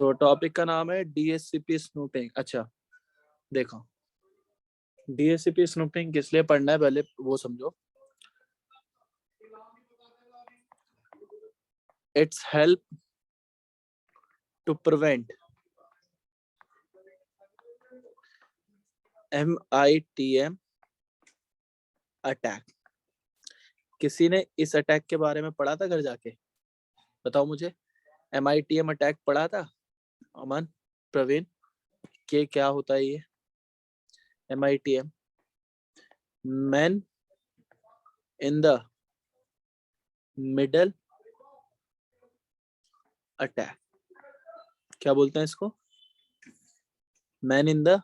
सो topic का नाम है डीएससीपी स्नूपिंग। अच्छा देखो, डीएससीपी स्नूपिंग किस लिए पढ़ना है पहले वो समझो। It's help to prevent MITM attack. किसी ने इस अटैक के बारे में पढ़ा था घर जाके? बताओ मुझे, MITM अटैक पढ़ा था अमन, प्रवीण? के क्या होता है ये MITM? Man in the middle attack. क्या बोलते हैं इसको? Man in the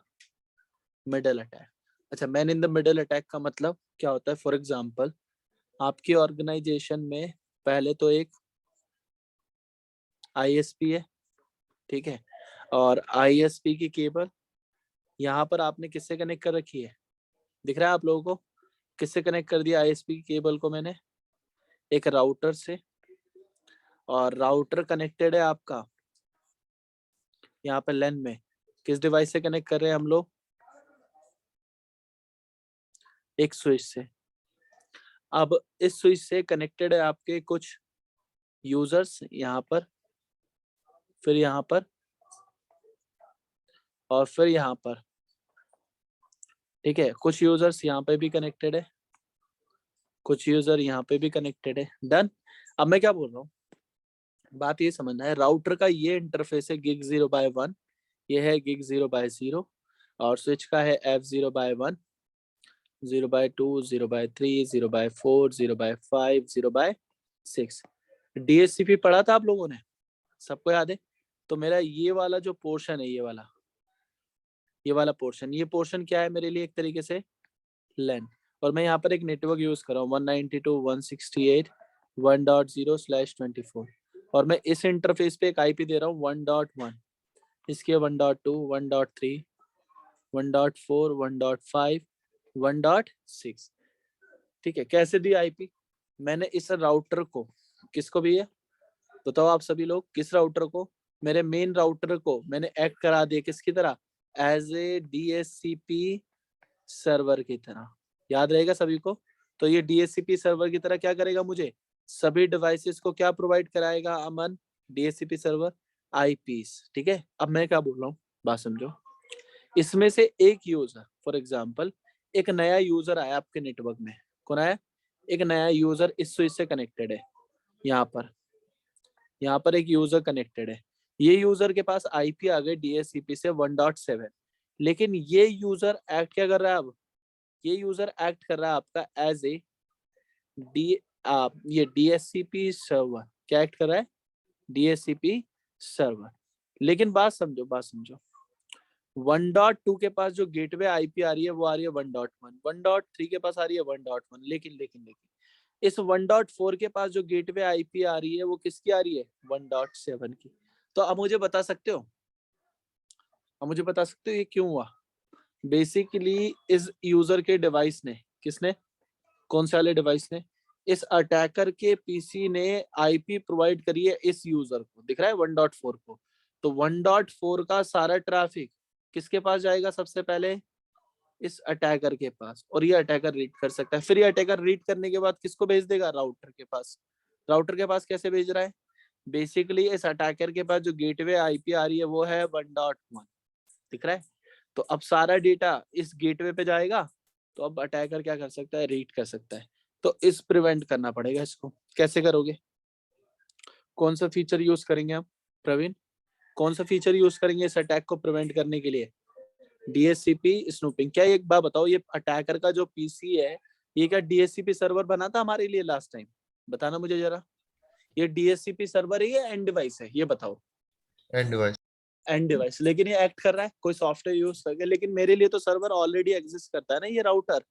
middle attack. अच्छा, man in the middle attack का मतलब क्या होता है? फॉर एग्जाम्पल, आपकी ऑर्गेनाइजेशन में पहले तो एक ISP है, ठीक है, और ISP की केबल यहाँ पर आपने किससे कनेक्ट कर रखी है? दिख रहा है आप लोगों को? किससे कनेक्ट कर दिया ISP की केबल को मैंने? एक राउटर से, और राउटर कनेक्टेड है आपका यहाँ पर LAN में। किस डिवाइस से कनेक्ट कर रहे हैं हम लोग? एक स्विच से। अब इस स्विच से कनेक्टेड है आपके कुछ यूजर्स यहाँ पर, फिर यहाँ पर, और फिर यहाँ पर, ठीक है। कुछ यूजर्स यहाँ पे भी कनेक्टेड है, कुछ यूजर यहाँ पे भी कनेक्टेड है। डन। अब मैं क्या बोल रहा हूँ, बात ये समझना है, राउटर का ये इंटरफेस है gig 0/1, ये है gig 0/0, और स्विच का है F0/1, 0/2, 0/3, 0/4, 0/5, 0/6। DHCP पढ़ा था आप लोगों ने? सबको याद है? तो मेरा ये वाला जो पोर्शन है, ये वाला पोर्शन, ये पोर्शन क्या है मेरे लिए? एक तरीके से LAN। और मैं यहाँ पर एक नेटवर्क यूज कर रहा हूँ 192.168.1.0/24, और मैं इस इंटरफेस पे एक IP दे रहा हूँ 1.1, इसके 1.2, 1.3, 1.4, 1.5, 1.6, ठीक है। कैसे दी IP? मैंने इस राउटर को, किसको भी है बताओ आप सभी लोग, किस राउटर को? मेरे मेन राउटर को मैंने एक्ट करा दिया किसकी तरह? एज ए DHCP सर्वर की तरह। याद रहेगा सभी को? तो ये DHCP सर्वर की तरह क्या करेगा? मुझे सभी डिवाइसेस को क्या प्रोवाइड कराएगा अमन? DHCP सर्वर IPs, ठीक है। अब मैं क्या बोल रहा हूँ, बात समझो। इसमें से एक यूजर, फॉर एग्जाम्पल, एक नया यूजर आया आपके नेटवर्क में। कौन आया? एक नया यूजर इस स्विच से कनेक्टेड है। यहाँ पर एक यूजर कनेक्टेड है। ये यूजर के पास IP आ गई DHCP से 1.7, लेकिन ये यूजर एक्ट क्या कर रहा है अब? ये यूजर एक्ट कर रहा है आपका एज ए डी ये DHCP सर्वर। क्या एक्ट कर रहा है? DHCP server. लेकिन बात समझो, 1.2 के पास जो गेटवे IP आ रही है वो आ रही है 1.1, 1.3 के पास आ रही है 1.1, लेकिन इस 1.4 के पास जो गेटवे IP आ रही है वो किसकी आ रही है? 1.7 की। तो अब मुझे बता सकते हो, ये क्यों हुआ? बेसिकली इस यूजर के डिवाइस ने, किसने, कौन से वाले डिवाइस ने? इस अटैकर के PC ने IP प्रोवाइड करी है इस यूजर को, दिख रहा है 1.4 को। तो 1.4 का सारा ट्रैफिक किसके पास जाएगा? सबसे पहले इस अटैकर के पास, और ये अटैकर रीड कर सकता है। फिर ये अटैकर रीड करने के बाद किसको भेज देगा? राउटर के पास। राउटर के पास कैसे भेज रहा है? बेसिकली इस अटैकर के पास जो गेटवे IP आ रही है वो है 1.1, दिख रहा है? तो अब सारा डेटा इस गेटवे पे जाएगा, तो अब अटैकर क्या कर सकता है? रीड कर सकता है। तो इस प्रिवेंट करना पड़ेगा इसको। कैसे करोगे? कौन सा फीचर यूज करेंगे हम प्रवीण? कौन सा फीचर यूज करेंगे इस अटैक को प्रिवेंट करने के लिए? DHCP snooping. क्या एक बात बताओ, ये अटैकर का जो PC है, ये क्या DHCP सर्वर बना था हमारे लिए लास्ट टाइम? बताना मुझे जरा, ये DHCP सर्वर है या एंड डिवाइस है? ये बताओ। And device. एंड डिवाइस, लेकिन ये एक्ट कर रहा है कोई सॉफ्टवेयर यूज करके। लेकिन मेरे लिए तो सर्वर ऑलरेडी एग्जिस्ट करता है ना, ये राउटर।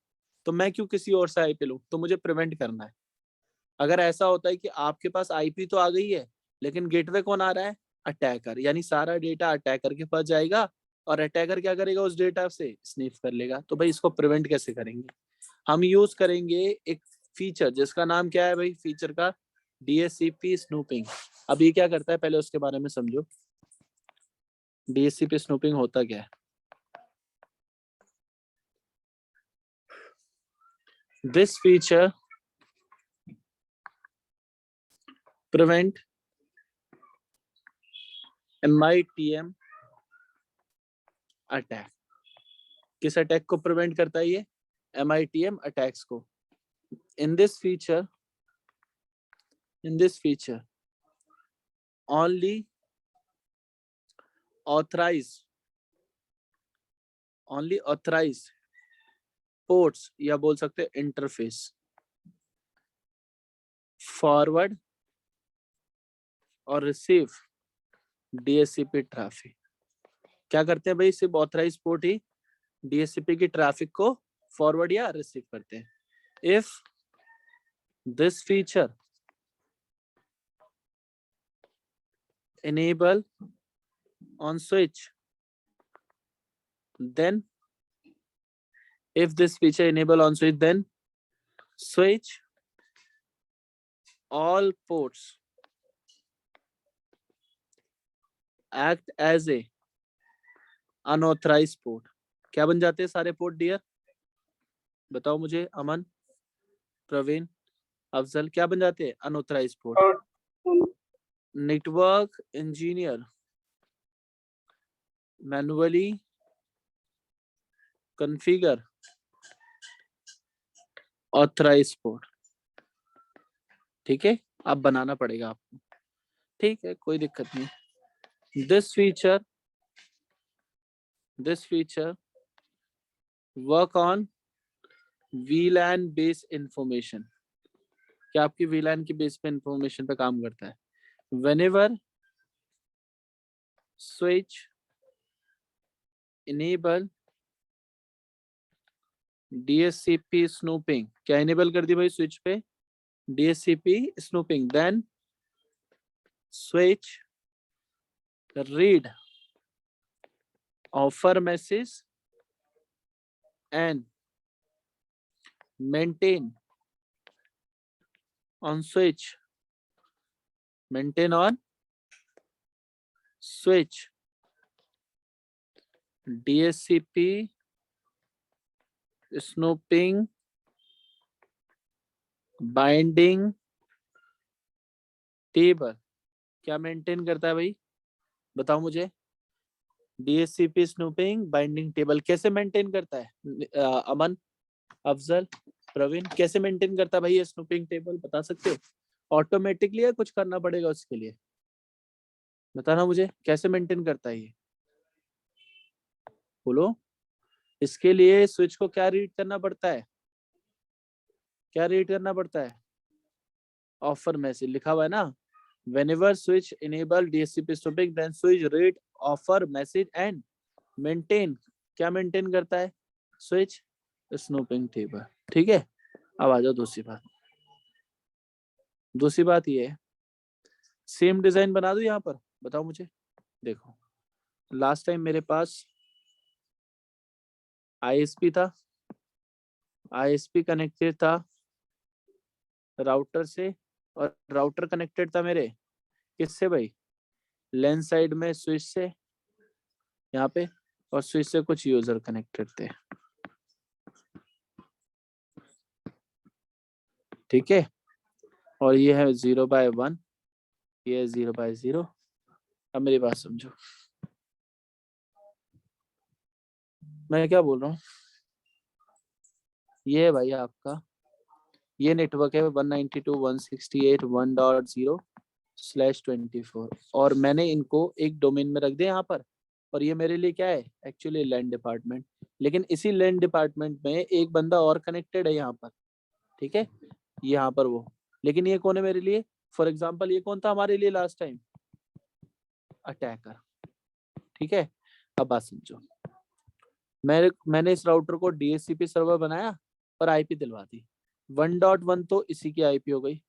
तो मैं क्यों किसी और से IP लूं? तो मुझे प्रिवेंट करना है। अगर ऐसा होता है कि आपके पास IP तो आ गई है, लेकिन गेटवे कौन आ रहा है? अटैकर। यानी सारा डेटा अटैकर के पास जाएगा, और अटैकर क्या करेगा? उस डेटा से स्निफ कर लेगा। तो भाई इसको प्रिवेंट कैसे करेंगे? हम यूज करेंगे एक फीचर जिसका नाम क्या है भाई? फीचर का DHCP स्नूपिंग। अब ये क्या करता है पहले उसके बारे में समझो। डीएससीपी स्नूपिंग होता क्या है? This feature prevent MITM attack. किस अटैक को प्रिवेंट करता है ये? MITM अटैक्स को। In this feature only authorized ports या बोल सकते हैं इंटरफेस फॉरवर्ड और रिसीव डीएससीपी ट्रैफिक। क्या करते हैं भाई? सिर्फ ऑथराइज पोर्ट ही डीएससीपी की ट्रैफिक को फॉरवर्ड या रिसीव करते हैं। If this feature enable on switch, then if this feature enable on switch, then switch all ports act as a unauthorized port। क्या बन जाते हैं सारे पोर्ट डियर? बताओ मुझे अमन, प्रवीण, अफजल, क्या बन जाते हैं? Unauthorised port. Network engineer manually configure authorised port. ठीक है, अब बनाना पड़ेगा आपको। ठीक है, कोई दिक्कत नहीं। This feature work on VLAN base information. क्या आपकी VLAN की बेस पे इंफॉर्मेशन पे काम करता है? whenever switch enable DSCP snooping। क्या इनेबल कर दी भाई स्विच पे? DSCP snooping, then switch read offer message and maintain on switch DSCP snooping binding table. क्या मेंटेन करता है भाई? बताओ मुझे। DSCP स्नूपिंग बाइंडिंग टेबल कैसे मेंटेन करता है? अमन, अफजल, प्रवीण, कैसे मेंटेन करता है भाई ये स्नूपिंग टेबल? बता सकते हो? ऑटोमेटिकली या कुछ करना पड़ेगा उसके लिए? बताना मुझे, कैसे मेंटेन करता है ये? बोलो। इसके लिए स्विच को क्या रीड करना पड़ता है? क्या रीड करना पड़ता है? ऑफर मैसेज लिखा हुआ है ना। whenever switch enable DSCP snooping, then switch read offer message and maintain। क्या मेंटेन करता है? Switch snooping table. ठीक है, अब आ जाओ दूसरी बात ये है, सेम डिजाइन बना दो यहाँ पर। बताओ मुझे। देखो, लास्ट टाइम मेरे पास ISP था, ISP कनेक्टेड था राउटर से, और राउटर कनेक्टेड था मेरे किससे भाई? लेन साइड में स्विच से यहाँ पे, और स्विच से कुछ यूजर कनेक्टेड थे। ठीक है, और ये है 0/1, ये है 0/0। अब मेरी बात समझो, मैं क्या बोल रहा हूँ। ये है भाई आपका, ये नेटवर्क है 192.168.1.0/24, और मैंने इनको एक डोमेन में रख दिया यहाँ पर। और ये मेरे लिए क्या है? एक्चुअली लैन डिपार्टमेंट। लेकिन इसी लैन डिपार्टमेंट में एक बंदा और कनेक्टेड है यहाँ पर। ठीक है, यहाँ पर वो। लेकिन ये कौन है मेरे लिए? फॉर एग्जाम्पल ये कौन था हमारे लिए लास्ट टाइम? अटैकर। ठीक है, अब बात समझो। मैंने इस राउटर को DHCP सर्वर बनाया और IP दिलवा दी। 1.1 तो इसी की IP हो गई,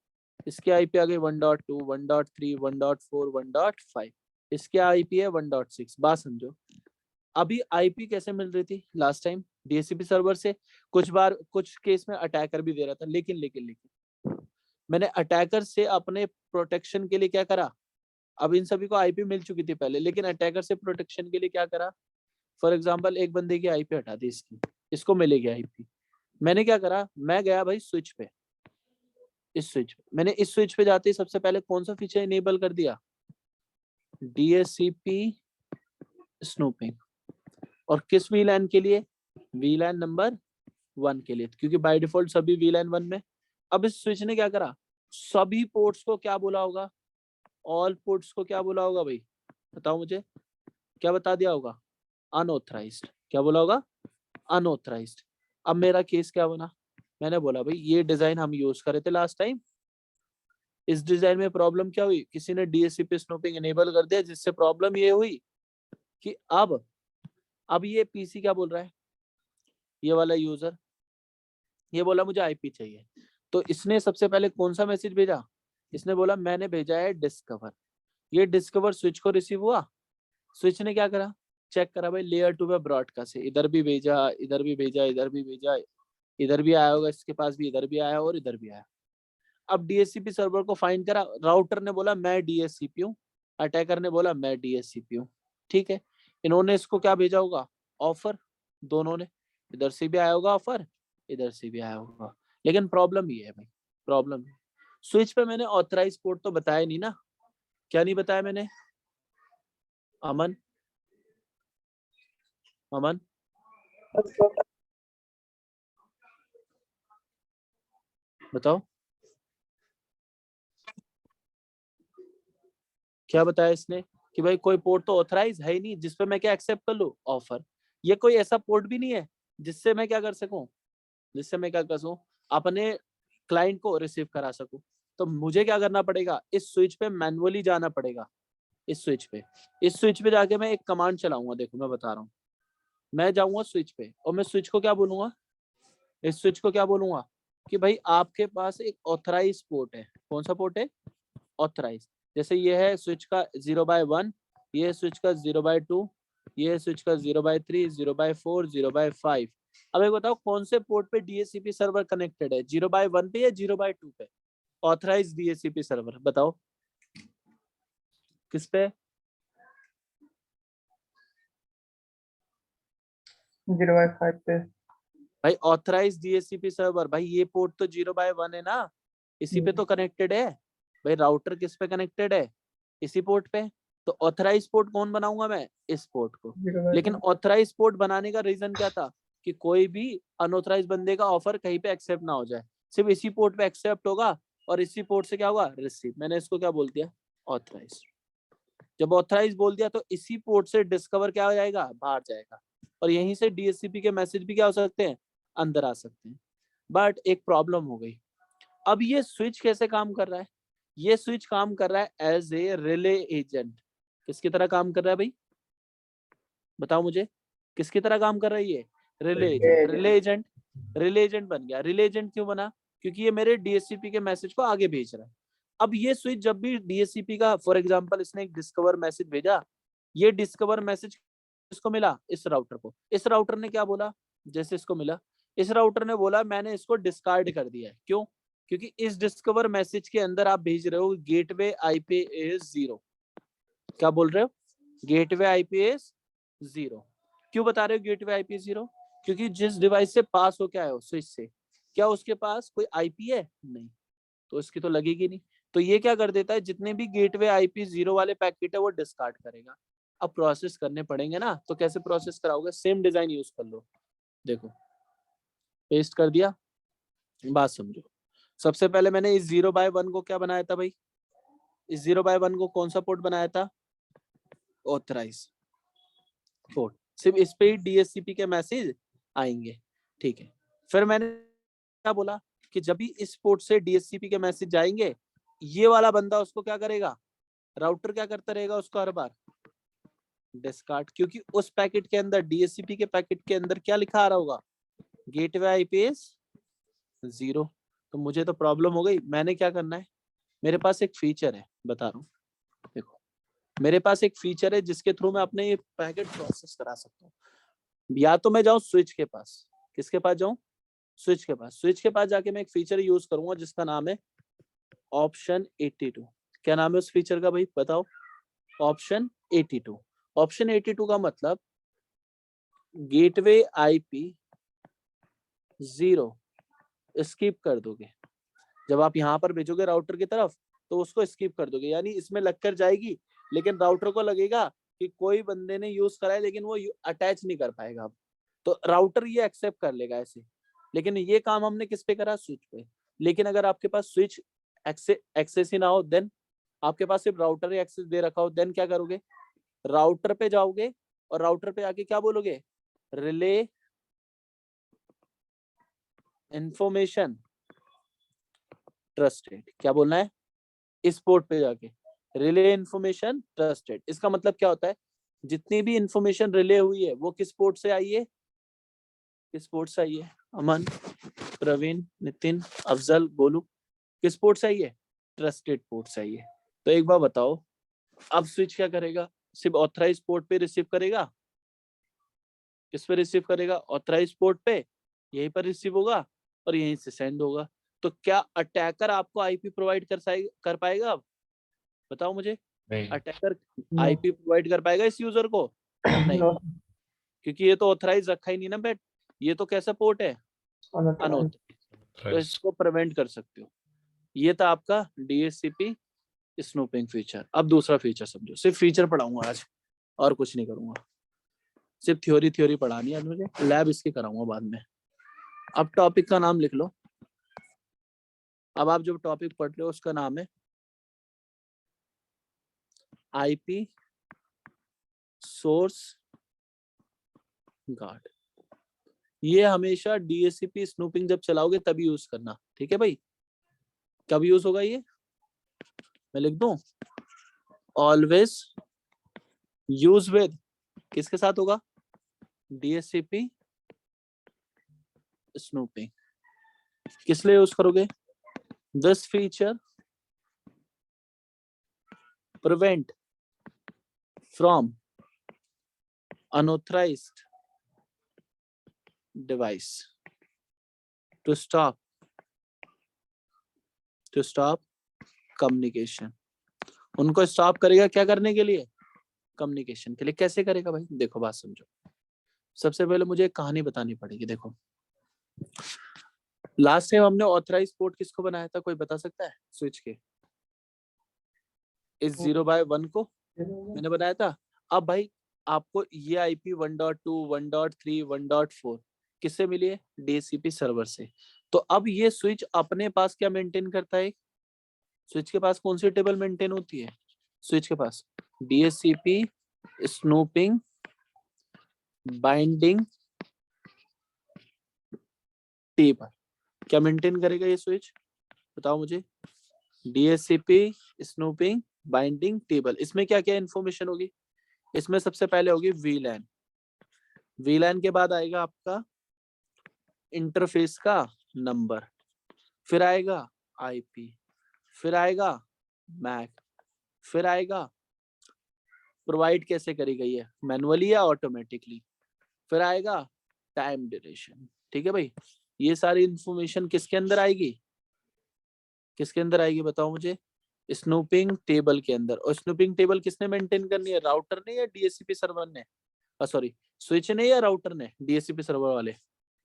इसकी IP आ गई 1.2, 1.3, 1.4, 1.5। इसकी IP है 1.6। बात समझो, अभी IP कैसे मिल रही थी लास्ट टाइम? DHCP सर्वर से। कुछ बार कुछ केस में अटैकर भी दे रहा था, लेकिन मैंने अटैकर से अपने प्रोटेक्शन के लिए क्या करा? अब इन सभी को आईपी मिल चुकी थी पहले, लेकिन अटैकर से प्रोटेक्शन के लिए क्या करा, फॉर एग्जाम्पल एक बंदे की आईपी हटा दी, इसको मिलेगी आईपी। मैंने क्या करा, मैं गया भाई स्विच पे, इस स्विच पे मैंने इस स्विच पे जाते ही सबसे पहले कौन सा फीचर इनेबल कर दिया, डीएचसीपी स्नूपिंग। और किस वीलैन के लिए, वीलैन नंबर 1 के लिए, क्योंकि बाय डिफॉल्ट सभी वीलैन 1 में। अब इस स्विच ने क्या करा, सभी पोर्ट्स को क्या बोला होगा, ऑल पोर्ट्स को क्या बोला होगा भाई, बताओ मुझे, क्या बता दिया होगा, अनऑथराइज्ड। क्या बोला होगा, अनऑथराइज्ड। अब मेरा केस क्या बना, मैंने बोला भाई ये डिजाइन हम यूज कर रहे थे लास्ट टाइम, इस डिजाइन में प्रॉब्लम क्या हुई, किसी ने डीएचसीपी स्नूपिंग इनेबल कर दिया, जिससे प्रॉब्लम ये हुई कि अब ये पीसी क्या बोल रहा है, ये वाला यूजर ये बोला मुझे आईपी चाहिए, तो इसने सबसे पहले कौन सा मैसेज भेजा, इसने बोला मैंने भेजा है डिस्कवर। ये डिस्कवर स्विच को रिसीव हुआ, स्विच ने क्या करा, चेक करा भाई लेयर 2 पे ब्रॉडकास्ट है, इधर भी भेजा, इधर भी भेजा, इधर भी भेजा, इधर भी आया होगा इसके पास भी, इधर भी आया और इधर भी आया। अब डीएचसीपी सर्वर को फाइंड करा, राउटर ने बोला मैं डीएचसीपी हूँ, अटैकर ने बोला मैं डीएचसीपी हूँ, ठीक है। इन्होंने इसको क्या भेजा होगा, ऑफर, दोनों ने, इधर से भी आया होगा ऑफर, इधर से भी आया होगा। लेकिन प्रॉब्लम ये है भाई, प्रॉब्लम स्विच पे मैंने ऑथराइज पोर्ट तो बताया नहीं ना, क्या नहीं बताया मैंने, अमन अमन बताओ, क्या बताया इसने कि भाई कोई पोर्ट तो ऑथराइज है ही नहीं जिसपे मैं क्या एक्सेप्ट कर लूं ऑफर। ये कोई ऐसा पोर्ट भी नहीं है जिससे मैं क्या कर सकूं, जिससे मैं क्या कर सकूं, अपने क्लाइंट को रिसीव करा सकूं। तो मुझे क्या करना पड़ेगा, इस स्विच पे मैनुअली जाना पड़ेगा, इस स्विच पे जाके मैं एक कमांड चलाऊंगा, देखो मैं बता रहा हूँ, मैं जाऊंगा स्विच पे और मैं स्विच को क्या बोलूंगा, इस स्विच को क्या बोलूंगा कि भाई आपके पास एक ऑथराइज पोर्ट है, कौन सा पोर्ट है, ऑथराइज। जैसे ये है स्विच का 0/1, ये है स्विच का 0/2, ये है स्विच का 0/3, 0/4, 0/5। अब एक बताओ कौन से पोर्ट पे डीएचसीपी सर्वर कनेक्टेड है, 0/1 पे या 0/2 पे, ऑथराइज डीएचसीपी सर्वर, बताओ किस पे, 0/5 पे। भाई ऑथराइज डीएचसीपी सर्वर, भाई ये पोर्ट तो 0/1 है ना, इसी पे तो कनेक्टेड है। भाई राउटर किस पे कनेक्टेड है, इसी पोर्ट पे। तो ऑथराइज पोर्ट कौन बनाऊंगा मैं, इस पोर्ट को। लेकिन ऑथराइज पोर्ट बनाने का रीजन क्या था कि कोई भी अनऑथराइज बंदे का ऑफर कहीं पे एक्सेप्ट ना हो जाए, सिर्फ इसी पोर्ट पे एक्सेप्ट होगा और इसी पोर्ट से क्या होगा, रिसीव। मैंने इसको क्या बोल दिया, ऑथराइज। जब ऑथराइज बोल दिया तो इसी पोर्ट से डिस्कवर क्या हो जाएगा, बाहर जाएगा, और यहीं से डीएचसीपी के मैसेज भी क्या हो सकते हैं, अंदर आ सकते हैं। बट एक प्रॉब्लम हो गई, अब ये स्विच कैसे काम कर रहा है, ये स्विच काम कर रहा है एज ए रिले एजेंट। किसकी तरह काम कर रहा है भाई, बताओ मुझे, किसकी तरह काम कर रहा है ये, रिले एजेंट। रिले एजेंट बन गया। रिले एजेंट क्यों बना, क्योंकि ये मेरे डीएचसीपी के मैसेज को आगे भेज रहा है। अब ये स्विच जब भी डीएचसीपी का, फॉर एग्जांपल इसने एक डिस्कवर मैसेज भेजा, ये डिस्कवर मैसेज किसको मिला, इस राउटर को। इस राउटर ने क्या बोला, जैसे इसको मिला, इस राउटर ने बोला मैंने इसको डिस्कार्ड कर दिया है। क्यों, क्योंकि इस डिस्कवर मैसेज के अंदर आप भेज रहे हो गेटवे आईपी इज 0। क्या बोल रहे हो, गेटवे आईपी इज 0। क्यों बता रहे हो गेटवे आईपी 0, क्योंकि जिस डिवाइस से पास हो क्या है स्विच से, क्या उसके पास कोई आईपी है, नहीं, तो इसकी तो लगेगी नहीं। तो ये क्या कर देता है, जितने भी गेटवे आईपी 0 वाले पैकेट है वो डिस्कार्ड करेगा। अब प्रोसेस करने पड़ेंगे ना, तो कैसे प्रोसेस कराओगे, सेम डिजाइन यूज कर लो। देखो पेस्ट कर दिया, बात समझो। सबसे पहले मैंने इस 0/1 को क्या बनाया था भाई, इस 0/1 को कौन सा पोर्ट बनाया था, ऑथराइज पोर्ट। सिर्फ इस पे ही डीएचसीपी के मैसेज आएंगे, ठीक है। फिर मैंने क्या बोला कि जब भी इस पोर्ट से डीएचसीपी के मैसेज जाएंगे, ये वाला बंदा उसको क्या करेगा, राउटर क्या करता रहेगा उसको हर बार डिस्कार्ड, क्योंकि उस पैकेट के अंदर, डीएचसीपी के पैकेट के अंदर क्या लिखा आ रहा होगा, गेटवे आईपी इज 0। तो मुझे तो प्रॉब्लम हो गई। मैंने क्या करना है, मेरे पास एक फीचर है, बता रहा हूँ, देखो मेरे पास एक फीचर है जिसके थ्रू मैं अपने ये पैकेट प्रोसेस करा सकता हूँ। या तो मैं जाऊं स्विच के पास, किसके पास जाऊं, स्विच के पास। स्विच के पास जाके मैं एक फीचर यूज करूंगा जिसका नाम है ऑप्शन 82। क्या नाम है उस फीचर का भाई, बताओ, ऑप्शन 82। ऑप्शन 82 का मतलब गेटवे आईपी 0 स्किप कर दोगे। जब आप यहाँ पर भेजोगे राउटर की तरफ तो उसको स्किप कर दोगे, यानी इसमें लगकर जाएगी, लेकिन राउटर को लगेगा कि कोई बंदे ने यूज करा है, लेकिन वो अटैच नहीं कर पाएगा। अब तो राउटर ये एक्सेप्ट कर लेगा ऐसे, लेकिन ये काम हमने किस पे करा, स्विच पे। लेकिन अगर आपके पास स्विच एक्सेस ही ना हो, देन आपके पास सिर्फ राउटर ही एक्सेस दे रखा हो, देन क्या करोगे, राउटर पे जाओगे और राउटर पे आके क्या बोलोगे, रिले इंफॉर्मेशन ट्रस्टेड। क्या बोलना है, इस पोर्ट पे जाके रिले इंफॉर्मेशन ट्रस्टेड। इसका मतलब क्या होता है, जितनी भी इंफॉर्मेशन रिले हुई है वो किस पोर्ट से आई है, किस पोर्ट से आई है, अमन, प्रवीण, नितिन, अफजल, गोलू, किस पोर्ट से आई है, ट्रस्टेड पोर्ट से आई है। तो एक बार बताओ, अब स्विच क्या करेगा, सिर्फ ऑथराइज पोर्ट पे रिसीव करेगा, किस पे रिसीव करेगा, ऑथराइज पोर्ट पे, यहीं पर रिसीव होगा और यहीं से सेंड होगा। तो क्या अटैकर आपको आईपी प्रोवाइड कर पाएगा, अब बताओ मुझे, अटैकर आईपी प्रोवाइड कर पाएगा इस यूजर को, नहीं, क्योंकि ये तो ऑथराइज रखा ही नहीं ना बेट, ये तो कैसा पोर्ट है, अनऑथराइज। तो इसको प्रिवेंट कर सकते हो। ये था आपका डीएचसीपी स्नूपिंग फीचर। अब दूसरा फीचर समझो, सिर्फ फीचर पढ़ाऊंगा आज और कुछ नहीं करूंगा, सिर्फ थ्योरी पढ़ानी है आज मुझे, लैब इसकी कराऊंगा बाद में। अब टॉपिक का नाम लिख लो, अब आप जो टॉपिक पढ़ रहे हो उसका नाम है आईपी सोर्स गार्ड। ये हमेशा डीएचसीपी स्नूपिंग जब चलाओगे तभी यूज करना, ठीक है भाई। कब यूज होगा ये, मैं लिख दूं, ऑलवेज यूज विद, किसके साथ होगा, डीएचसीपी स्नूपिंग। किस लिए यूज करोगे, this feature prevent from unauthorized device to stop communication। उनको स्टॉप करेगा क्या करने के लिए, कम्युनिकेशन के लिए। कैसे करेगा भाई, देखो बात समझो। सबसे पहले मुझे एक कहानी बतानी पड़ेगी। देखो लास्ट टाइम हमने ऑथराइज पोर्ट किसको बनाया था, कोई बता सकता है, स्विच के इस 0/1 को मैंने बनाया था। अब भाई आपको ये आईपी 1.2 1.3 1.4 किससे मिली है, डीएचसीपी सर्वर से। तो अब ये स्विच अपने पास क्या मेंटेन करता है, स्विच के पास कौन सी टेबल मेंटेन होती है, स्विच के पास डीएचसीपी स्नूपिंग बाइंडिंग टेबल। क्या मेंटेन करेगा ये स्विच, बताओ मुझे, डीएचसीपी स्नूपिंग बाइंडिंग टेबल। इसमें क्या क्या इंफॉर्मेशन होगी, इसमें सबसे पहले होगी वीलैन, वीलैन के बाद आएगा आपका इंटरफेस का नंबर, फिर आएगा आईपी, फिर आएगा मैक, फिर आएगा प्रोवाइड कैसे करी गई है, मैनुअली या ऑटोमेटिकली, फिर आएगा टाइम ड्यूरेशन। ठीक है भाई, ये सारी इंफॉर्मेशन किसके अंदर आएगी, किसके अंदर आएगी बताओ मुझे, स्नूपिंग टेबल के अंदर। और स्नूपिंग टेबल किसने मेंटेन करनी है, राउटर ने या डीएचसीपी सर्वर ने, सॉरी स्विच ने या राउटर ने, डीएचसीपी सर्वर वाले,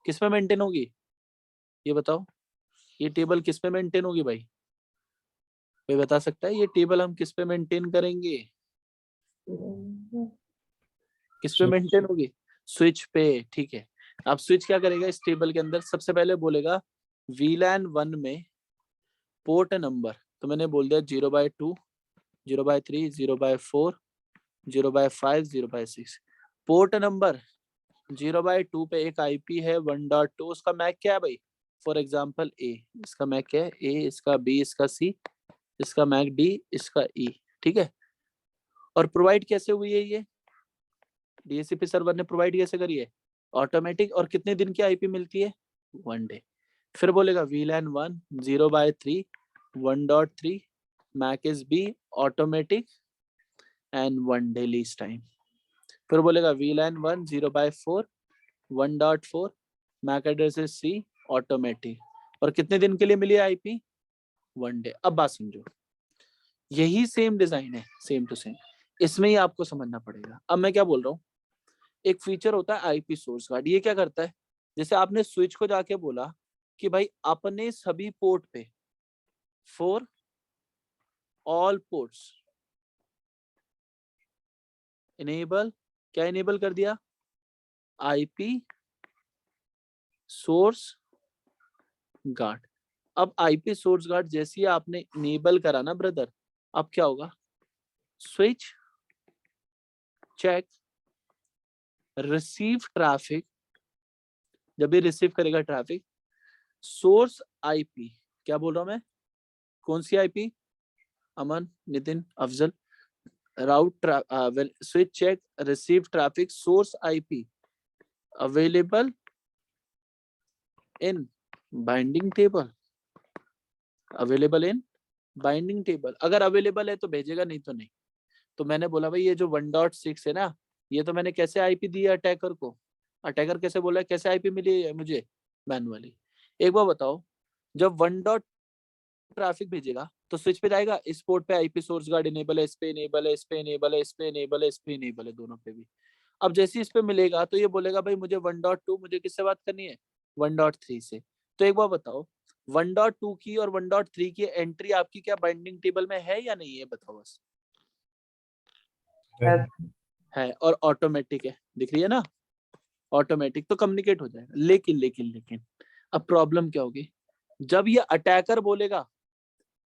किस में मेंटेन होगी ये बताओ, ये टेबल किस पे मेंटेन होगी भाई, कोई बता सकता है ये टेबल हम किस पे मेंटेन करेंगे, किस पे मेंटेन होगी, स्विच पे। ठीक है, अब स्विच क्या करेगा इस टेबल के अंदर, सबसे पहले बोलेगा वीलैन 1 में पोर्ट नंबर, तो मैंने बोल दिया 0/2 0/3 0/4 0/5 0/6। पोर्ट नंबर 0/2 पे एक आईपी है 1.2, उसका मैक क्या है भाई, फॉर एग्जांपल ए, इसका मैक क्या है ए, इसका बी, इसका सी, इसका मैक डी, इसका ई। ठीक है, और प्रोवाइड कैसे हुई है ये, डीएचसीपी सर्वर ने प्रोवाइड कैसे करी है, ऑटोमेटिक। और कितने दिन की आईपी मिलती है, 1 डे। फिर बोलेगा VLAN 1 0/3 1.3 MAC is B automatic and 1 day lease time. फिर बोलेगा VLAN 1 0/4 1.4 MAC address is C automatic, और कितने दिन के लिए मिली आईपी, 1 डे। अब बात समझो, यही सेम डिजाइन है, सेम टू सेम, इसमें ही आपको समझना पड़ेगा। अब मैं क्या बोल रहा हूँ, एक फीचर होता है आईपी सोर्स गार्ड। ये क्या करता है, जैसे आपने स्विच को जाके बोला कि भाई अपने सभी पोर्ट पे फॉर ऑल पोर्ट्स इनेबल, क्या इनेबल कर दिया, आईपी सोर्स गार्ड। अब आईपी सोर्स गार्ड जैसे ही आपने इनेबल करा ना ब्रदर, अब क्या होगा, स्विच चेक रिसीव ट्रैफिक, जब भी रिसीव करेगा ट्रैफिक सोर्स आईपी, क्या बोल रहा हूं मैं, कौन सी IP, Aman, Nitin, Afzal, route switch check receive traffic source IP available in binding table, available in binding table. अगर अवेलेबल है तो भेजेगा, नहीं तो नहीं। तो मैंने बोला भाई ये जो 1.6 है ना, ये तो मैंने कैसे आईपी दी है अटैकर को, अटैकर कैसे बोला है, कैसे आईपी मिली है मुझे, मैनुअली। एक बार बताओ, जब 1 ट्रैफिक भेजेगा तो स्विच पे जाएगा, इस पोर्ट पे आईपी सोर्स गार्ड इनेबल है, इस पे इनेबल है, इस पे इनेबल है, इस पे इनेबल है, इस पे इनेबल है, दोनों पे भी। अब जैसे इस पे मिलेगा तो ये बोलेगा भाई मुझे 1.2 मुझे किससे बात करनी है, 1.3 से। तो एक बार बताओ 1.2 की और 1.3 की एंट्री आपकी क्या बाइंडिंग टेबल में है या नहीं है, बताओ बस। है और ऑटोमेटिक है, दिख रही है ना, ऑटोमेटिक, तो कम्युनिकेट हो जाएगा। लेकिन लेकिन लेकिन अब प्रॉब्लम क्या होगी, जब ये अटैकर बोलेगा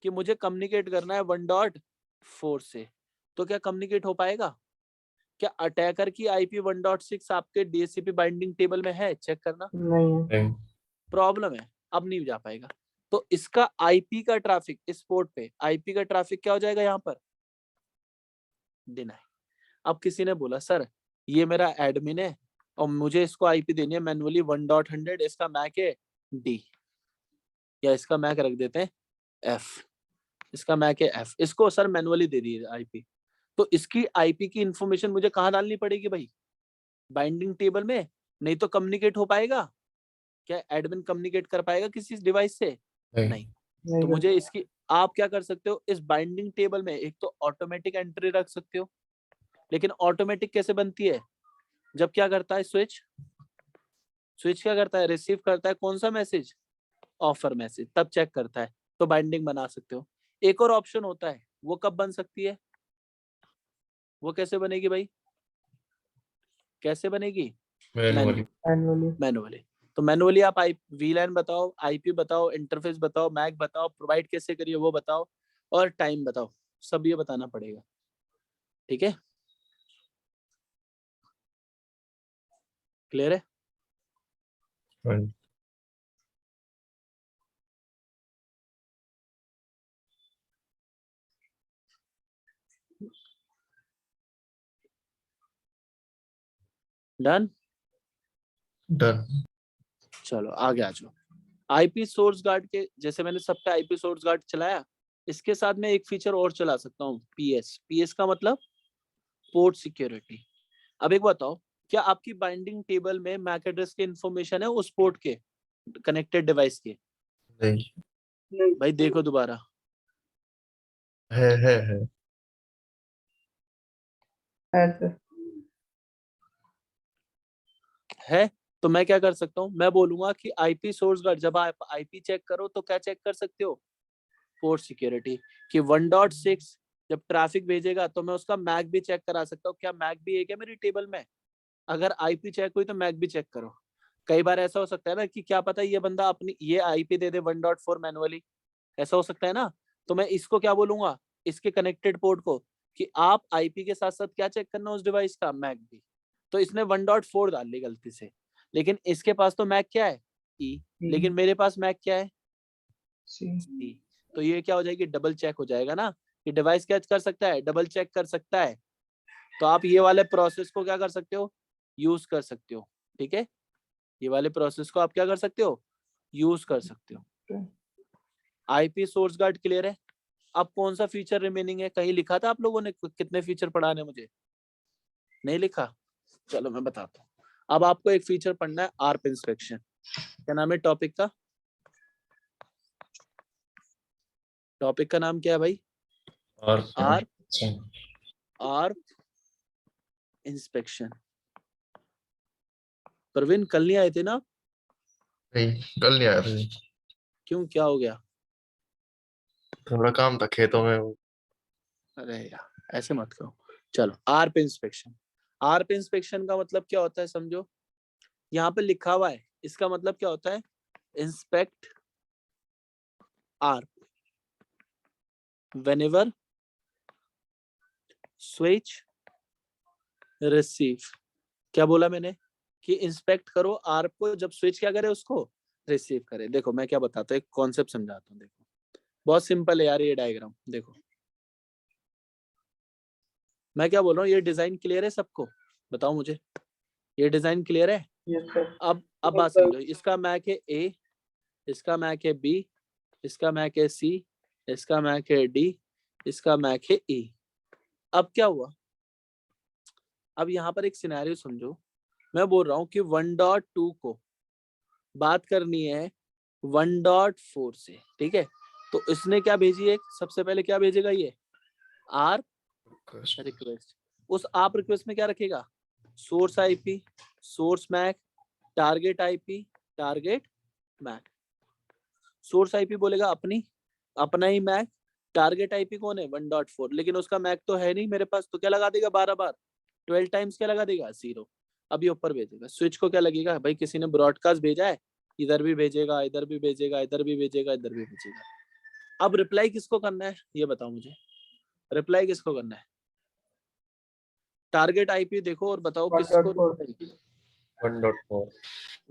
कि मुझे कम्युनिकेट करना है 1.4 से, तो क्या कम्युनिकेट हो पाएगा, क्या अटैकर की आईपी 1.6 आपके डीएचसीपी बाइंडिंग टेबल में है, चेक करना, नहीं। प्रॉब्लम है, अब नहीं जा पाएगा। तो इसका आईपी का ट्रैफिक इस पोर्ट पे, आईपी का ट्रैफिक क्या हो जाएगा यहाँ पर, डिनाई। अब किसी ने बोला सर ये मेरा एडमिन है और मुझे इसको आईपी देनी है मैनुअली 1.100, इसका मैक है डी, या इसका मैक रख देते हैं एफ, इसका मैक है एफ, इसको सर मैनुअली दे दिए आईपी। तो इसकी आईपी की इंफॉर्मेशन मुझे कहाँ डालनी पड़ेगी भाई, बाइंडिंग टेबल में, नहीं तो कम्युनिकेट हो पाएगा, क्या एडमिन कम्युनिकेट कर पाएगा किसी डिवाइस से, नहीं। तो मुझे इसकी, आप क्या कर सकते हो, इस बाइंडिंग टेबल में एक तो ऑटोमेटिक एंट्री रख सकते हो, लेकिन ऑटोमेटिक कैसे बनती है, जब क्या करता है स्विच, स्विच क्या करता है, रिसीव करता है कौन सा मैसेज, ऑफर मैसेज, तब चेक करता है, तो बाइंडिंग बना सकते हो। एक और ऑप्शन होता है, वो कब बन सकती है, वो कैसे बनेगी भाई, कैसे बनेगी, मैनुअली। तो मैनुअली आप आई वीलैन बताओ, आईपी बताओ, इंटरफेस बताओ, मैक बताओ, प्रोवाइड कैसे करिए वो बताओ, और टाइम बताओ, सब ये बताना पड़ेगा, ठीक है, क्लियर है। डन, चलो आगे आ जाओ। आईपी सोर्स गार्ड के जैसे मैंने सबका आईपी सोर्स गार्ड चलाया, इसके साथ में एक फीचर और चला सकता हूँ, पीएस। पीएस का मतलब पोर्ट सिक्योरिटी। अब एक बताओ, क्या आपकी बाइंडिंग टेबल में मैक एड्रेस की इंफॉर्मेशन है उस पोर्ट के कनेक्टेड डिवाइस के, नहीं। भाई देखो दोबारा, है सर। है। तो मैं क्या कर सकता हूँ, मैं बोलूंगा कि आईपी सोर्स गार्ड, जब आप आईपी चेक करो तो क्या चेक कर सकते हो, पोर्ट सिक्योरिटी, कि 1.6 जब ट्रैफिक भेजेगा तो मैं उसका मैक भी चेक करा सकता हूँ, क्या मैक भी है क्या मेरी टेबल में, अगर आईपी चेक हुई तो मैक भी चेक करो। कई बार ऐसा हो सकता है ना कि क्या पता ये बंदा अपनी ये आईपी दे दे 1.4 मैनुअली, ऐसा हो सकता है ना। तो मैं इसको क्या बोलूंगा, इसके कनेक्टेड पोर्ट को, कि आप आईपी के साथ साथ क्या चेक करना उस डिवाइस का, मैक भी। तो इसने 1.4 डाल ली गलती से, लेकिन इसके पास तो मैक क्या है, ई, लेकिन मेरे पास मैक क्या है, सी। तो ये क्या हो जाएगी, डबल चेक हो जाएगा ना, कि डिवाइस क्या कर सकता है, डबल चेक कर सकता है। तो आप ये वाले प्रोसेस को क्या कर सकते हो, यूज कर सकते हो, ठीक है, ये वाले प्रोसेस को आप क्या कर सकते हो, यूज कर सकते हो। आईपी सोर्स गार्ड क्लियर है। अब कौन सा फीचर रिमेनिंग है, कहीं लिखा था आप लोगों ने कितने फीचर पढ़ाने, मुझे नहीं लिखा, चलो मैं बताता हूँ। अब आपको एक फीचर पढ़ना है, आर्प इंस्पेक्शन। क्या नाम है टॉपिक का, टॉपिक का नाम क्या है भाई, आर्प आर्प इंस्पेक्शन। प्रवीण कल नहीं आए थे ना? नहीं, कल नहीं आया था जी। क्यों, क्या हो गया? थोड़ा काम था खेतों में। अरे यार ऐसे मत करो। चलो, आर्प इंस्पेक्शन। आर्प इंस्पेक्शन का मतलब क्या होता है समझो। यहाँ पे लिखा हुआ है, इसका मतलब क्या होता है? Inspect ARP whenever switch receive। क्या बोला मैंने? कि इंस्पेक्ट करो आर्प को जब स्विच क्या करे, उसको रिसीव करे। देखो मैं क्या बताता हूँ, एक कॉन्सेप्ट समझाता हूँ। देखो बहुत सिंपल है यार ये डायग्राम। देखो मैं क्या बोल रहा हूँ, ये डिजाइन क्लियर है सबको? बताओ मुझे, ये डिजाइन क्लियर है? Yes sir. अब बात समझो। इसका मैक है ए, इसका मैक है बी, इसका मैक है सी, इसका मैक है डी, इसका मैक है ई। अब क्या हुआ? अब यहाँ पर एक सिनेरियो समझो। मैं बोल रहा हूँ कि 1.2 को बात करनी है 1.4 से, ठीक है? तो इसने क्या भेजी है, सबसे पहले क्या भेजेगा ये? ARP request. उस आप रिक्वेस्ट में क्या रखेगा? Source IP, source MAC, target IP, target MAC. Source IP बोलेगा अपनी, अपना ही मैक। टारगेट आईपी कौन है? 1.4, लेकिन उसका मैक तो है नहीं मेरे पास, तो क्या लगा देगा 12 बार? 12 टाइम्स क्या लगा देगा? 0। अब ये ऊपर भेजेगा। स्विच को क्या लगेगा भाई, किसी ने ब्रॉडकास्ट भेजा है, इधर भी भेजेगा, इधर भी भेजेगा, इधर भी भेजेगा, इधर भी भेजेगा। अब रिप्लाई किसको करना है ये बताओ मुझे, रिप्लाई किसको करना है? टारगेट आईपी देखो और बताओ किसको 1.4। 1.4।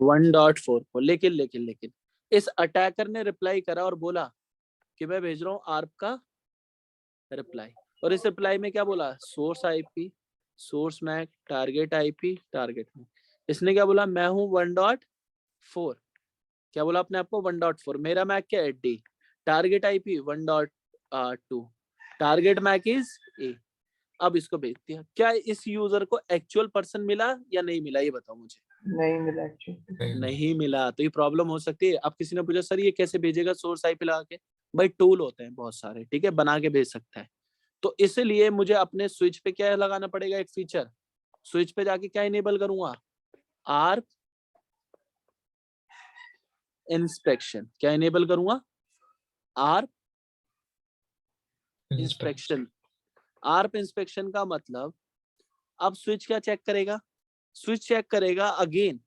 1.4 को। लेकिन इस अटैकर ने रिप्लाई करा और बोला कि मैं भेज रहा हूँ आर्प का रिप्लाई। और इस रिप्लाई में क्या बोला? Source IP, source MAC, target IP, target MAC. इसने क्या बोला? मैं हूँ 1.4। क्या बोला अपने आप को? 1.4। मेरा मैक क्या है? D. Target IP 1.2, target MAC is A. अब इसको भेज दिया। क्या इस यूजर को एक्चुअल पर्सन मिला या नहीं मिला ये बताओ मुझे। नहीं मिला एक्चुअली। नहीं मिला, तो ये प्रॉब्लम हो सकती है। अब किसी ने पूछा सर ये कैसे भेजेगा सोर्स आईपी लगा के? भाई टूल होते हैं बहुत सारे, ठीक है, बना के भेज सकता है। तो इसलिए मुझे अपने स्विच पे क्या लगाना पड़ेगा? एक फीचर। स्विच पे जाके क्या इनेबल करूंगा? ARP inspection. क्या इनेबल करूंगा? ARP inspection. आर्प इंस्पेक्शन का मतलब, अब स्विच क्या चेक करेगा? स्विच चेक करेगा अगेन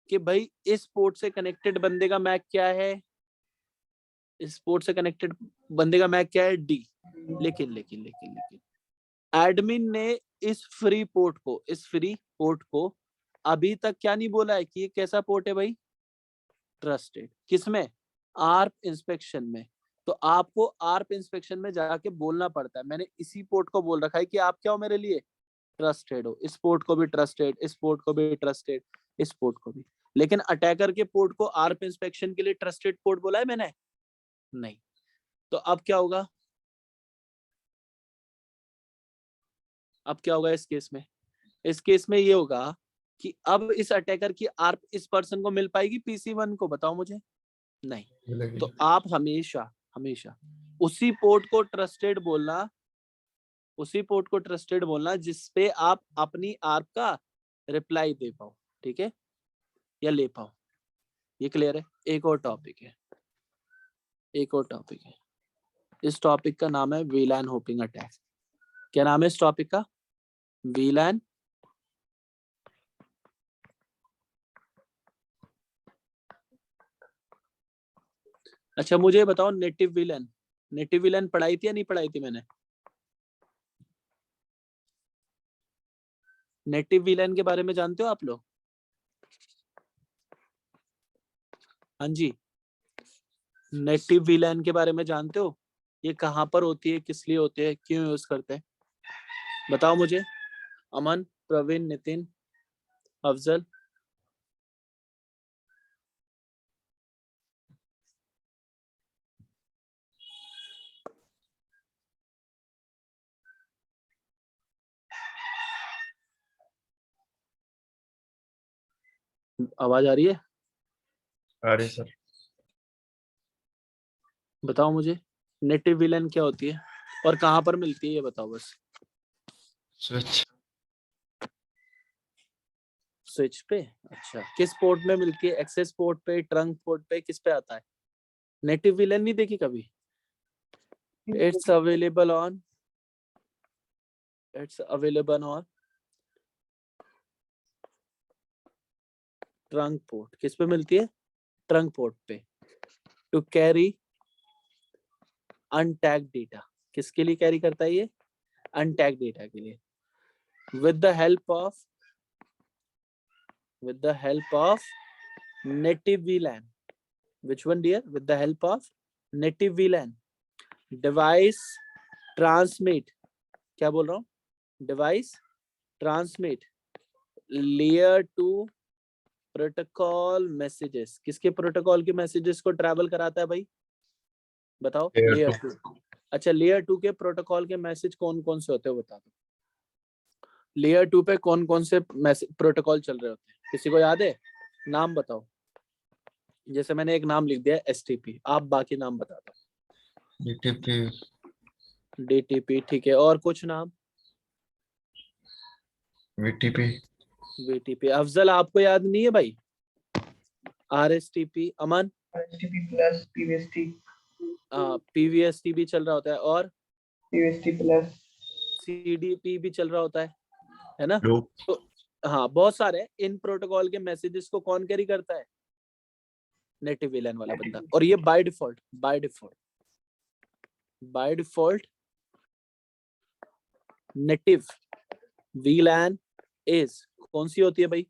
कि भाई इस पोर्ट से कनेक्टेड बंदे का मैक क्या है, इस पोर्ट से कनेक्टेड बंदे का मैक क्या है? डी। लेकिन एडमिन ने इस फ्री पोर्ट को अभी तक क्या नहीं बोला है कि ये कैसा पोर्ट है भाई? ट्रस्टेड। किसमें? आर्प इंस्पेक्शन में। तो आपको आर्प इंस्पेक्शन में जाके बोलना पड़ता है। मैंने इसी पोर्ट को बोल रखा है कि आप क्या हो मेरे लिए? ट्रस्टेड हो। इस पोर्ट को भी ट्रस्टेड, इस पोर्ट को भी ट्रस्टेड, इस पोर्ट को भी। लेकिन अटैकर के पोर्ट को आर्प इंस्पेक्शन के लिए ट्रस्टेड पोर्ट बोला है मैंने? नहीं। तो अब क्या होगा? अब क्या होगा इस केस में? इस केस में ये होगा कि अब इस अटैकर की आर्प इस पर्सन को मिल पाएगी PC1 को? बताओ मुझे। नहीं। तो आप हमेशा हमेशा उसी पोर्ट को ट्रस्टेड बोलना, उसी पोर्ट को ट्रस्टेड बोलना जिसपे आप अपनी आर्प का रिप्लाई दे पाओ, ठीक है, या ले पाओ। ये क्लियर है? एक और टॉपिक है, एक और टॉपिक है। इस टॉपिक का नाम है वीलैन होपिंग अटैक। क्या नाम है इस टॉपिक का? वीलैन अच्छा मुझे बताओ, नेटिव विलन, नेटिव विलन पढ़ाई थी या नहीं पढ़ाई थी मैंने? नेटिव विलन के बारे में जानते हो आप लोग? हाँ जी, नेटिव विलन के बारे में जानते हो? ये कहाँ पर होती है, किस लिए होती है, क्यों यूज करते हैं? बताओ मुझे। अमन, प्रवीण, नितिन, अफजल। आवाज आ रही है? अरे सर, बताओ मुझे नेटिव विलन क्या होती है और कहाँ पर मिलती है, ये बताओ बस। स्विच स्विच पे। अच्छा, किस पोर्ट में मिलती है? एक्सेस पोर्ट पे, ट्रंक पोर्ट पे, किस पे आता है? नेटिव विलन नहीं देखी कभी? It's available on trunk port. किस पे मिलती है? ट्रंक पोर्ट पे। To carry untagged data. किसके लिए कैरी करता है ये? अनटैग्ड डेटा के लिए। With the help of native VLAN. Which one, dear? With the help of native VLAN. Device transmit. क्या बोल रहा हूँ? Device transmit layer 2 protocol messages. किसके प्रोटोकॉल के मैसेजेस को ट्रैवल कराता है भाई? बताओ। Layer layer 2। अच्छा, लेयर 2 के प्रोटोकॉल के मैसेज कौन कौन से होते हैं बता दो। लेयर 2 पे कौन कौन से मैसेज प्रोटोकॉल चल रहे होते हैं? किसी को याद है? नाम बताओ। जैसे मैंने एक नाम लिख दिया STP, आप बाकी नाम बता दो। DTP DTP, ठीक है। और कुछ नाम? VTP BTP। अफजल, आपको याद नहीं है भाई? RSTP। अमन? HTTP plus PVST PVST भी चल रहा होता है, और PVST plus CDP भी चल रहा होता है ना? loop तो हाँ, बहुत सारे। इन प्रोटोकॉल के मैसेजेस को कौन कैरी करता है? नेटिव VLAN वाला बंदा। और ये by default native VLAN is कौन सी होती है भाई?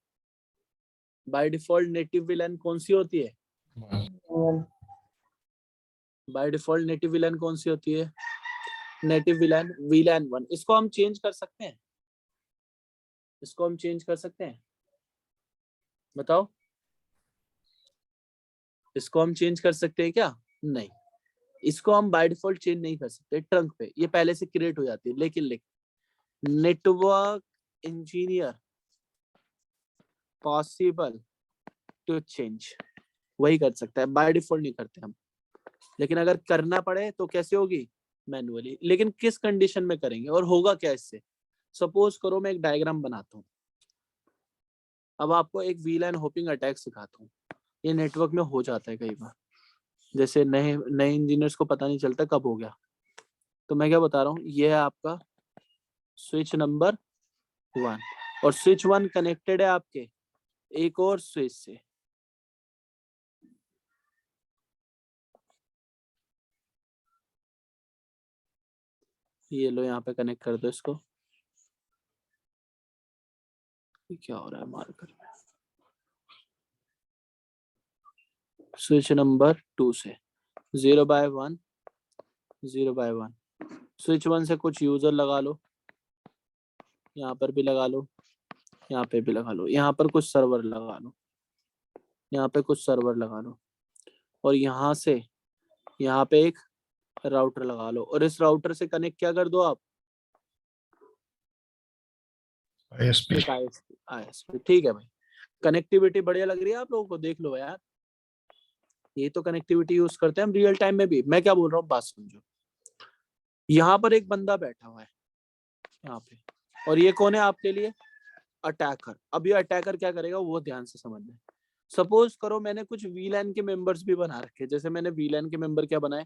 बाय डिफॉल्ट नेटिव VLAN कौन सी होती है? बाय डिफॉल्ट नेटिव VLAN कौन सी होती है? Native VLAN 1। इसको हम चेंज कर सकते हैं? बताओ। इसको हम चेंज कर सकते हैं क्या? नहीं, इसको हम बाय डिफॉल्ट चेंज नहीं कर सकते। ट्रंक पे ये पहले से क्रिएट हो जाती है। लेकिन network engineer possible to change, वही कर सकता है। बाय डिफॉल्ट नहीं करते हम। लेकिन अगर करना पड़े तो कैसे होगी? मैन्युअली। लेकिन किस कंडीशन में करेंगे और होगा क्या इससे? सपोज करो मैं एक डायग्राम बनाता हूँ। अब आपको एक VLAN होपिंग अटैक सिखाता हूँ। ये नेटवर्क में हो जाता है कई बार, जैसे नए इंजीनियर्स को पता नहीं चलता कब हो गया। तो मैं क्या बता रहा हूँ, ये है आपका स्विच नंबर 1, और स्विच 1 कनेक्टेड है आपके एक और स्विच से। ये लो, यहाँ पे कनेक्ट कर दो इसको। ये क्या हो रहा है मार्कर में? स्विच नंबर 2 से 0/1 0/1। स्विच 1 से कुछ यूजर लगा लो, यहाँ पर भी लगा लो, यहाँ पे भी लगा लो, यहाँ पर कुछ सर्वर लगा लो, यहाँ पे कुछ सर्वर लगा लो, और यहाँ से यहाँ पे एक राउटर लगा लो, और इस राउटर से कनेक्ट क्या कर दो आप? ISP एक ISP। ठीक है भाई, कनेक्टिविटी बढ़िया लग रही है आप लोगों को? देख लो यार, ये तो कनेक्टिविटी यूज करते हैं हम रियल टाइम में भी। मैं क्या बोल रहा हूँ, बात समझो। यहाँ पर एक बंदा बैठा हुआ है यहाँ पे, और ये कौन है आपके लिए? अटैकर। अब ये अटैकर क्या करेगा वो ध्यान से समझना। सपोज करो मैंने कुछ VLAN के मेंबर्स भी बना रखे। जैसे मैंने VLAN के मेंबर क्या बनाए,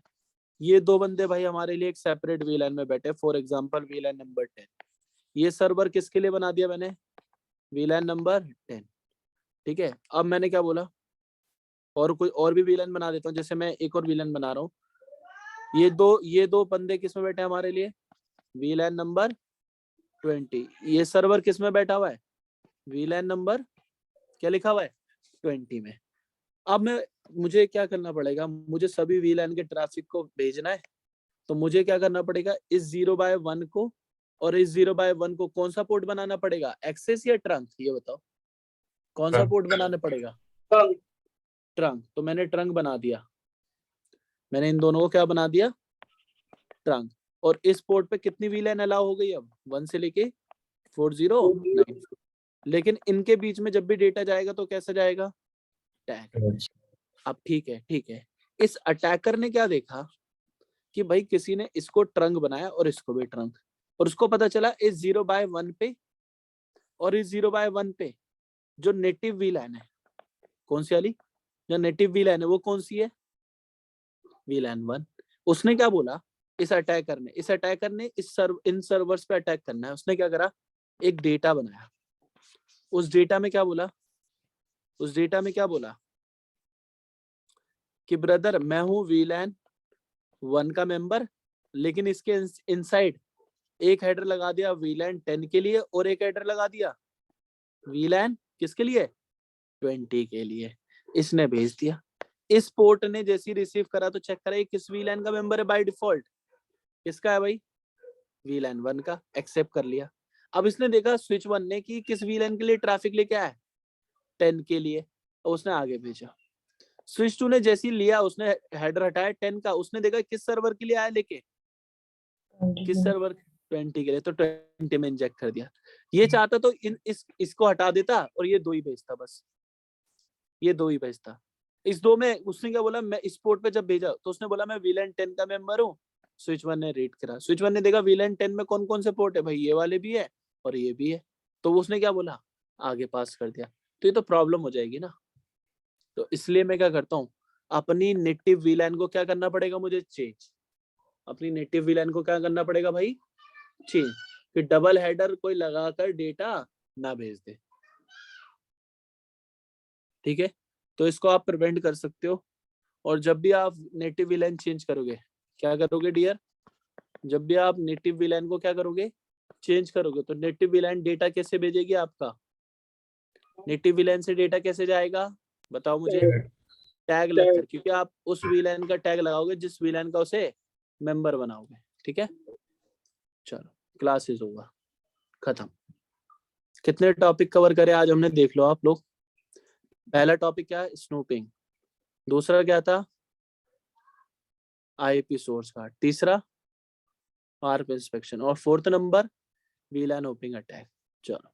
ये 2 बंदे भाई हमारे लिए एक सेपरेट VLAN में बैठे। For example VLAN number 10। ये सर्वर किसके लिए बना दिया मैंने? VLAN number 10। ठीक है, अब मैंने क्या बोला, और कोई और भी VLAN बना देता हूँ। जैसे मैं एक और VLAN बना रहा हूँ। ये दो बंदे किस में बैठे हमारे लिए? VLAN number 20। ये सर्वर किस में बैठा हुआ है? VLAN नंबर क्या लिखा हुआ है? 20 में। अब मुझे क्या करना पड़ेगा? मुझे सभी VLAN के ट्रैफिक को भेजना है, तो मुझे क्या करना पड़ेगा? इस 0/1 को और इस 0/1 को कौन सा पोर्ट बनाना पड़ेगा? एक्सेस या ट्रंक? ये बताओ, कौन सा पोर्ट बनाना पड़ेगा? ट्रंक। तो मैंने ट्रंक बना दिया। मैंने इन दोनों को क्या बना दिया? ट्रंक। और इस पोर्ट पे कितनी VLAN अलाउ हो गई? अब 1 से लेके 409। लेकिन इनके बीच में जब भी डेटा जाएगा तो कैसा जाएगा? टैग। अब ठीक है, इस अटैकर ने क्या देखा कि भाई किसी ने इसको ट्रंक बनाया और इसको भी ट्रंक। और उसको पता चला इस 0/1 पे और इस 0/1 पे जो नेटिव VLAN है, कौन सी वाली, जो नेटिव VLAN है वो कौन सी है, VLAN 1। उसने क्या बोला, इस अटैकर ने इन सर्वर्स पे अटैक करना है। उसने क्या करा, एक डेटा बनाया। उस डेटा में क्या बोला कि ब्रदर मैं हूं VLAN 1 का मेंबर, लेकिन इसके इनसाइड एक हेडर लगा दिया VLAN 10 के लिए और एक हेडर लगा दिया VLAN किसके लिए, 20 के लिए। इसने भेज दिया। इस पोर्ट ने जैसे ही रिसीव करा तो चेक करा ये किस VLAN का मेंबर है बाय डिफॉल्ट, किसका है भाई, VLAN 1 का। एक्सेप्ट कर लिया। अब इसने देखा स्विच 1 ने कि किस VLAN के लिए ट्रैफिक लेके आया है, 10 के लिए, और उसने आगे भेजा। स्विच 2 ने जैसे ही लिया, उसने हेडर हटाया 10 का, उसने देखा किस सर्वर के लिए आया लेके, किस सर्वर, 20 के लिए, तो 20 में इंजेक्ट कर दिया। ये चाहता तो इसको हटा देता और ये 2 ही भेजता, बस ये 2 ही भेजता। इस 2 में उसने क्या बोला, मैं इस पोर्ट पे जब भेजा तो उसने बोला मैं VLAN 10 का मेंबर हूँ। स्विच 1 ने रीड करा, स्विच 1 ने देखा VLAN 10 में कौन कौन से पोर्ट है भाई, ये वाले भी है और ये भी है, तो उसने क्या बोला, आगे पास कर दिया। तो ये तो प्रॉब्लम हो जाएगी ना। तो इसलिए मैं क्या करता हूँ, अपनी नेटिव VLAN को क्या करना पड़ेगा मुझे, चेंज। अपनी नेटिव VLAN को क्या करना पड़ेगा भाई, चेंज, कि डबल हेडर कोई लगाकर डेटा ना भेज दे। ठीक है, तो इसको आप प्रिवेंट कर सकते हो। और जब भी आप नेटिव VLAN चेंज करोगे, क्या करोगे डियर, जब भी आप नेटिव VLAN को क्या करोगे, चेंज करोगे, तो नेटिव VLAN डेटा कैसे भेजेगी आपका, नेटिव VLAN से डेटा कैसे जाएगा बताओ मुझे, टैग लगकर, क्योंकि आप उस VLAN का टैग लगाओगे जिस VLAN का उसे मेंबर बनाओगे। ठीक है, चलो क्लास इज ओवर, खत्म। कितने टॉपिक कवर करे आज हमने, देख लो आप लोग। पहला टॉपिक क्या है, स्नूपिंग। दूसरा क्या था, IP सोर्स कार्ड। तीसरा ARP इंस्पेक्शन। और fourth number VLAN opening attack. चलो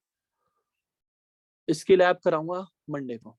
इसकी लैब कराऊंगा मंडे को।